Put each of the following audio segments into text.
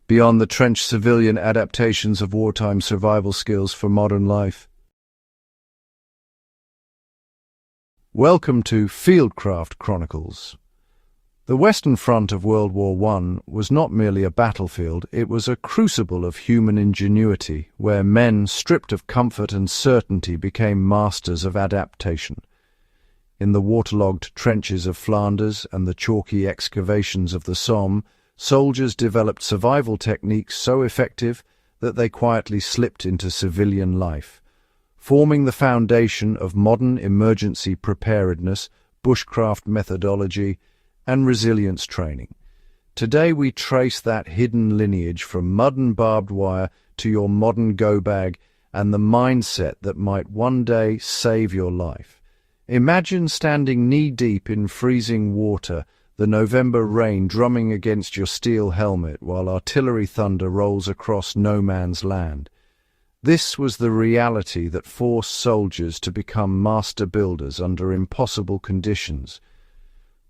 beyond the trench civilian adaptations of wartime survival skills for modern life. Welcome to Fieldcraft Chronicles. The Western Front of World War I was not merely a battlefield, it was a crucible of human ingenuity, where men, stripped of comfort and certainty, became masters of adaptation. In the waterlogged trenches of Flanders and the chalky excavations of the Somme, soldiers developed survival techniques so effective that they quietly slipped into civilian life, forming the foundation of modern emergency preparedness, bushcraft methodology, and resilience training. Today we trace that hidden lineage from mud and barbed wire to your modern go-bag and the mindset that might one day save your life. Imagine standing knee-deep in freezing water, the November rain drumming against your steel helmet while artillery thunder rolls across no man's land. This was the reality that forced soldiers to become master builders under impossible conditions.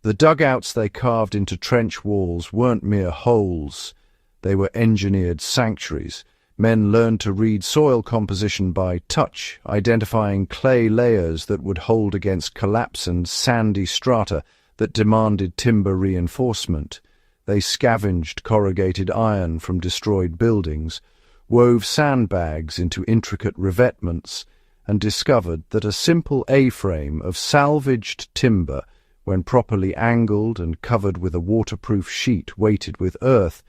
The dugouts they carved into trench walls weren't mere holes. They were engineered sanctuaries. Men learned to read soil composition by touch, identifying clay layers that would hold against collapse and sandy strata that demanded timber reinforcement. They scavenged corrugated iron from destroyed buildings, wove sandbags into intricate revetments, and discovered that a simple A-frame of salvaged timber, when properly angled and covered with a waterproof sheet weighted with earth,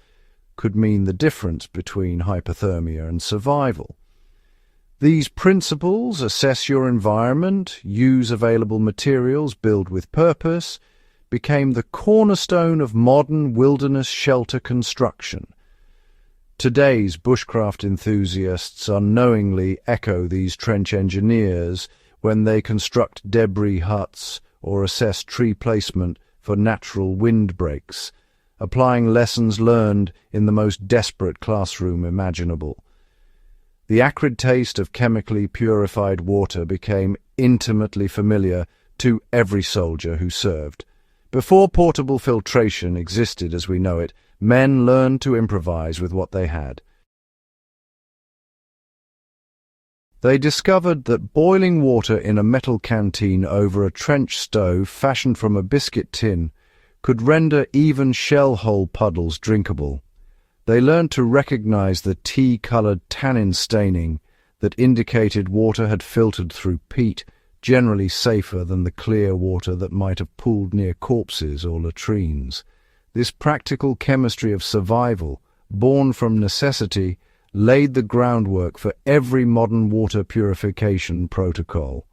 could mean the difference between hypothermia and survival. These principles, assess your environment, use available materials, build with purpose, became the cornerstone of modern wilderness shelter construction. Today's bushcraft enthusiasts unknowingly echo these trench engineers when they construct debris huts or assess tree placement for natural windbreaks, applying lessons learned in the most desperate classroom imaginable. The acrid taste of chemically purified water became intimately familiar to every soldier who served. Before portable filtration existed as we know it, men learned to improvise with what they had. They discovered that boiling water in a metal canteen over a trench stove fashioned from a biscuit tin could render even shell-hole puddles drinkable. They learned to recognize the tea-colored tannin staining that indicated water had filtered through peat, generally safer than the clear water that might have pooled near corpses or latrines. This practical chemistry of survival, born from necessity, laid the groundwork for every modern water purification protocol.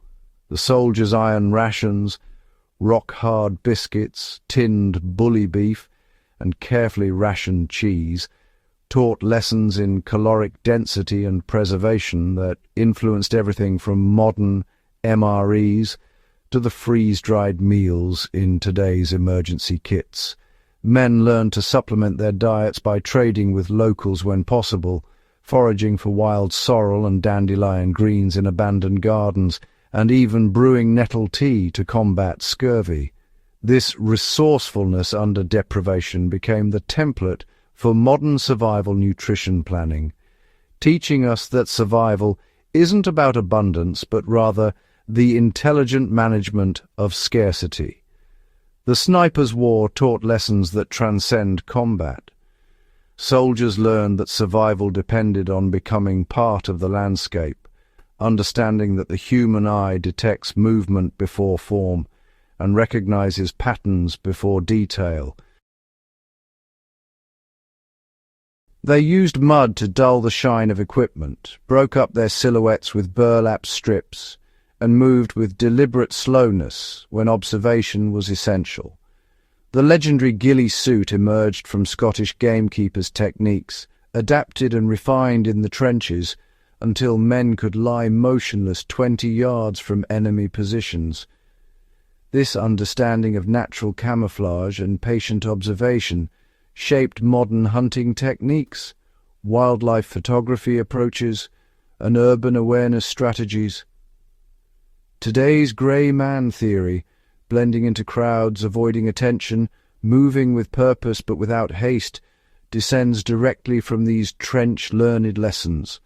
The soldiers' iron rations, rock-hard biscuits, tinned bully beef, and carefully rationed cheese taught lessons in caloric density and preservation that influenced everything from modern MREs to the freeze-dried meals in today's emergency kits. Men learned to supplement their diets by trading with locals when possible, foraging for wild sorrel and dandelion greens in abandoned gardens, and even brewing nettle tea to combat scurvy. This resourcefulness under deprivation became the template for modern survival nutrition planning, teaching us that survival isn't about abundance but rather the intelligent management of scarcity. The sniper's war taught lessons that transcend combat. Soldiers learned that survival depended on becoming part of the landscape, understanding that the human eye detects movement before form and recognizes patterns before detail. They used mud to dull the shine of equipment, broke up their silhouettes with burlap strips, and moved with deliberate slowness when observation was essential. The legendary ghillie suit emerged from Scottish gamekeepers' techniques, adapted and refined in the trenches until men could lie motionless 20 yards from enemy positions. This understanding of natural camouflage and patient observation shaped modern hunting techniques, wildlife photography approaches, and urban awareness strategies. Today's grey man theory, blending into crowds, avoiding attention, moving with purpose but without haste, descends directly from these trench-learned lessons.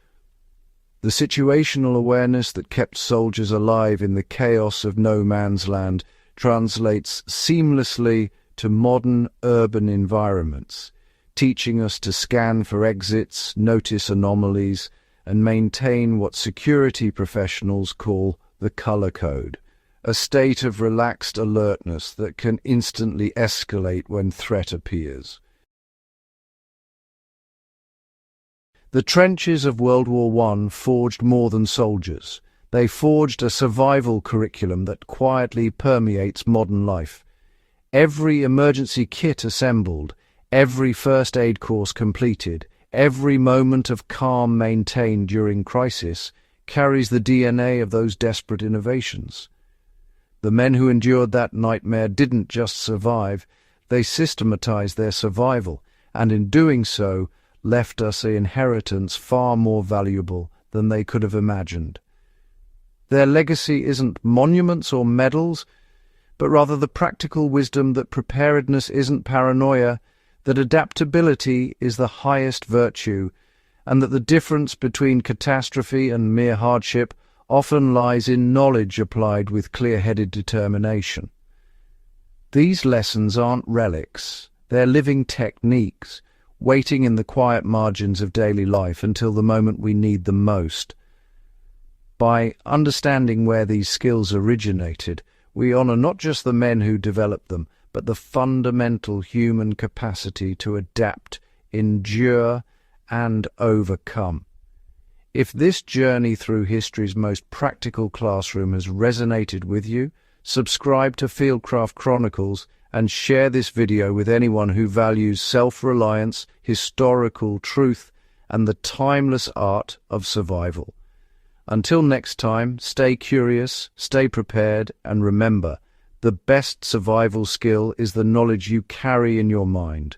The situational awareness that kept soldiers alive in the chaos of no man's land translates seamlessly to modern urban environments, teaching us to scan for exits, notice anomalies, and maintain what security professionals call the color code, a state of relaxed alertness that can instantly escalate when threat appears. The trenches of World War I forged more than soldiers. They forged a survival curriculum that quietly permeates modern life. Every emergency kit assembled, every first aid course completed, every moment of calm maintained during crisis carries the DNA of those desperate innovations. The men who endured that nightmare didn't just survive, they systematized their survival, and in doing so, left us an inheritance far more valuable than they could have imagined. Their legacy isn't monuments or medals, but rather the practical wisdom that preparedness isn't paranoia, that adaptability is the highest virtue, and that the difference between catastrophe and mere hardship often lies in knowledge applied with clear-headed determination. These lessons aren't relics, they're living techniques, waiting in the quiet margins of daily life until the moment we need them most. By understanding where these skills originated, we honor not just the men who developed them, but the fundamental human capacity to adapt, endure, and overcome. If this journey through history's most practical classroom has resonated with you, subscribe to Fieldcraft Chronicles and share this video with anyone who values self-reliance, historical truth, and the timeless art of survival. Until next time, stay curious, stay prepared, and remember, the best survival skill is the knowledge you carry in your mind.